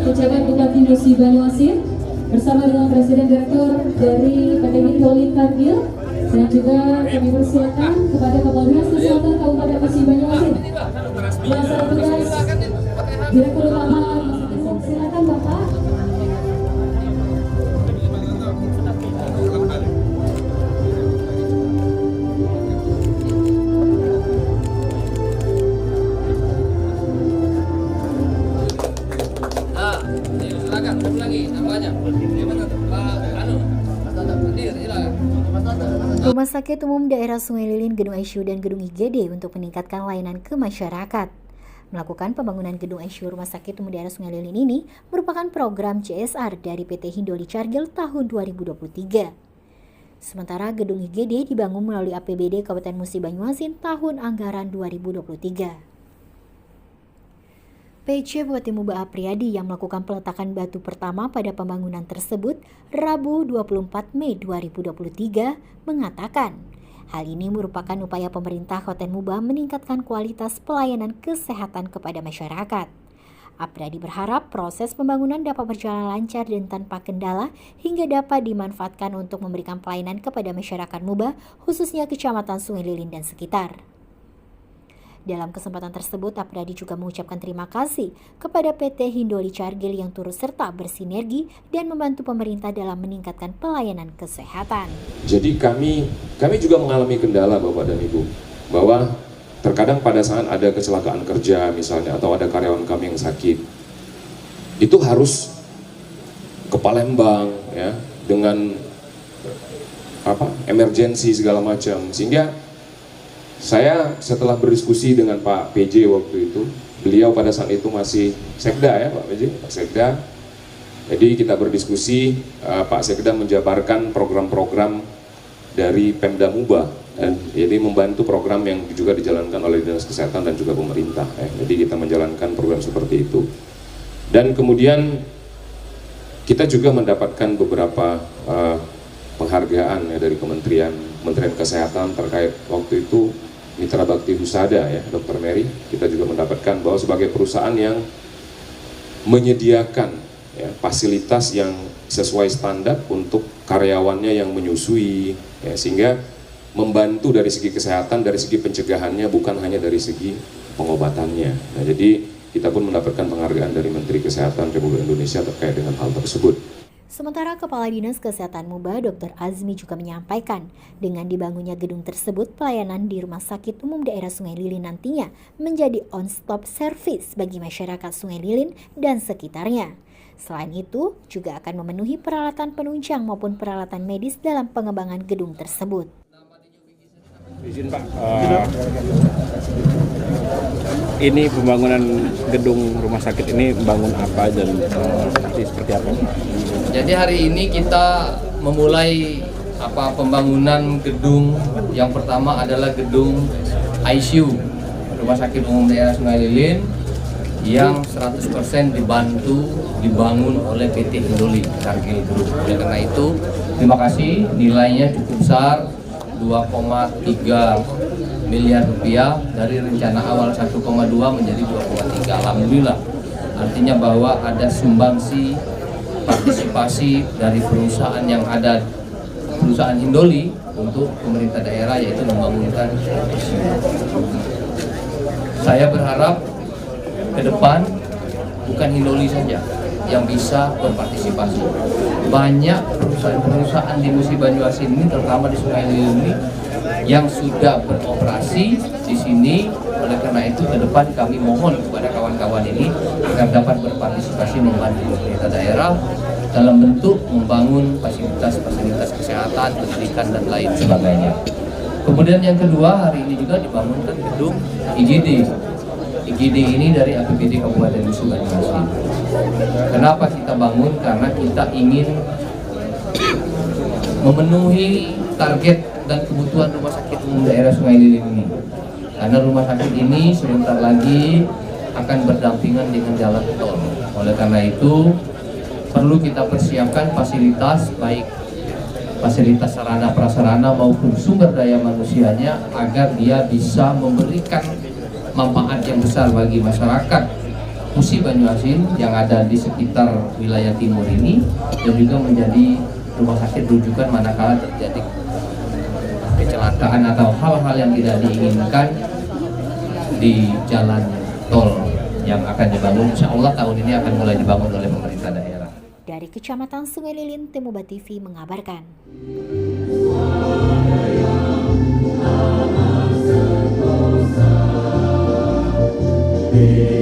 pejabat Bupati Musi Banyuasin bersama dengan Presiden Direktur dari PT Hidrolin Kargil, dan juga kami persilakan kepada Kepala Dinas Kesehatan Kabupaten Musi Banyuasin. Pelaksana tugas Direktur Utama silakan Bapak. Rumah Sakit Umum Daerah Sungai Lilin, Gedung ICU dan Gedung IGD untuk meningkatkan layanan ke masyarakat. Melakukan pembangunan Gedung ICU Rumah Sakit Umum Daerah Sungai Lilin ini merupakan program CSR dari PT Hindoli Cargill tahun 2023. Sementara Gedung IGD dibangun melalui APBD Kabupaten Musi Banyuasin tahun anggaran 2023. PJ Bupati Muba Apriyadi yang melakukan peletakan batu pertama pada pembangunan tersebut Rabu 24 Mei 2023 mengatakan hal ini merupakan upaya pemerintah Kabupaten Muba meningkatkan kualitas pelayanan kesehatan kepada masyarakat. Apriyadi berharap proses pembangunan dapat berjalan lancar dan tanpa kendala hingga dapat dimanfaatkan untuk memberikan pelayanan kepada masyarakat Muba, khususnya Kecamatan Sungai Lilin dan sekitar. Dalam kesempatan tersebut, Apriyadi juga mengucapkan terima kasih kepada PT Hindoli Cargill yang turut serta bersinergi dan membantu pemerintah dalam meningkatkan pelayanan kesehatan. Jadi kami juga mengalami kendala Bapak dan Ibu, bahwa terkadang pada saat ada kecelakaan kerja misalnya atau ada karyawan kami yang sakit, itu harus ke Palembang ya dengan emergensi segala macam, sehingga saya setelah berdiskusi dengan Pak PJ waktu itu, beliau pada saat itu masih Sekda ya Pak PJ, Pak Sekda. Jadi kita berdiskusi, Pak Sekda menjabarkan program-program dari Pemda Muba, dan jadi membantu program yang juga dijalankan oleh Dinas Kesehatan dan juga pemerintah. Jadi kita menjalankan program seperti itu. Dan kemudian kita juga mendapatkan beberapa penghargaan ya dari Kementerian Kesehatan terkait waktu itu Mitra Bakti Husada ya, Dr. Mary. Kita juga mendapatkan bahwa sebagai perusahaan yang menyediakan ya, fasilitas yang sesuai standar untuk karyawannya yang menyusui ya, sehingga membantu dari segi kesehatan, dari segi pencegahannya, bukan hanya dari segi pengobatannya. Nah, jadi kita pun mendapatkan penghargaan dari Menteri Kesehatan Republik Indonesia terkait dengan hal tersebut. Sementara Kepala Dinas Kesehatan Muba, Dr. Azmi juga menyampaikan, dengan dibangunnya gedung tersebut, pelayanan di Rumah Sakit Umum Daerah Sungai Lilin nantinya menjadi on-stop service bagi masyarakat Sungai Lilin dan sekitarnya. Selain itu, juga akan memenuhi peralatan penunjang maupun peralatan medis dalam pengembangan gedung tersebut. Izin Pak, ini pembangunan gedung rumah sakit ini bangun apa dan seperti apa? Jadi hari ini kita memulai pembangunan gedung. Yang pertama adalah gedung ICU Rumah Sakit Umum Daerah Sungai Lilin yang 100% dibangun oleh PT Hindoli Cargill Group. Oleh karena itu, terima kasih, nilainya cukup besar, 2,3 miliar rupiah dari rencana awal 1,2 menjadi 2,3. Alhamdulillah, artinya bahwa ada sumbangsi partisipasi dari perusahaan yang ada, perusahaan Hindoli untuk pemerintah daerah, yaitu membangunkan ICU. Saya berharap ke depan bukan Hindoli saja yang bisa berpartisipasi. Banyak perusahaan-perusahaan di Musi Banyuasin ini, terutama di Sungai Lilin ini, yang sudah beroperasi di sini. Oleh karena itu, ke depan kami mohon kepada kawan-kawan ini agar dapat berpartisipasi membantu pemerintah daerah dalam bentuk membangun fasilitas-fasilitas kesehatan, pendidikan, dan lain sebagainya. Kemudian yang kedua, hari ini juga dibangunkan gedung IGD. IGD ini dari APBD Kabupaten Musi Banyuasin. Kenapa kita bangun? Karena kita ingin memenuhi target dan kebutuhan Rumah Sakit Umum Daerah Sungai Lilin ini. Karena rumah sakit ini sebentar lagi akan berdampingan dengan jalan tol. Oleh karena itu, perlu kita persiapkan fasilitas, baik fasilitas sarana prasarana maupun sumber daya manusianya, agar dia bisa memberikan manfaat yang besar bagi masyarakat Musi Banyuasin yang ada di sekitar wilayah timur ini, dan juga menjadi rumah sakit rujukan manakala terjadi kecelakaan atau hal-hal yang tidak diinginkan di jalan tol yang akan dibangun. Insya Allah tahun ini akan mulai dibangun oleh pemerintah daerah. Dari Kecamatan Sungai Lilin, Temoba TV mengabarkan. Yeah.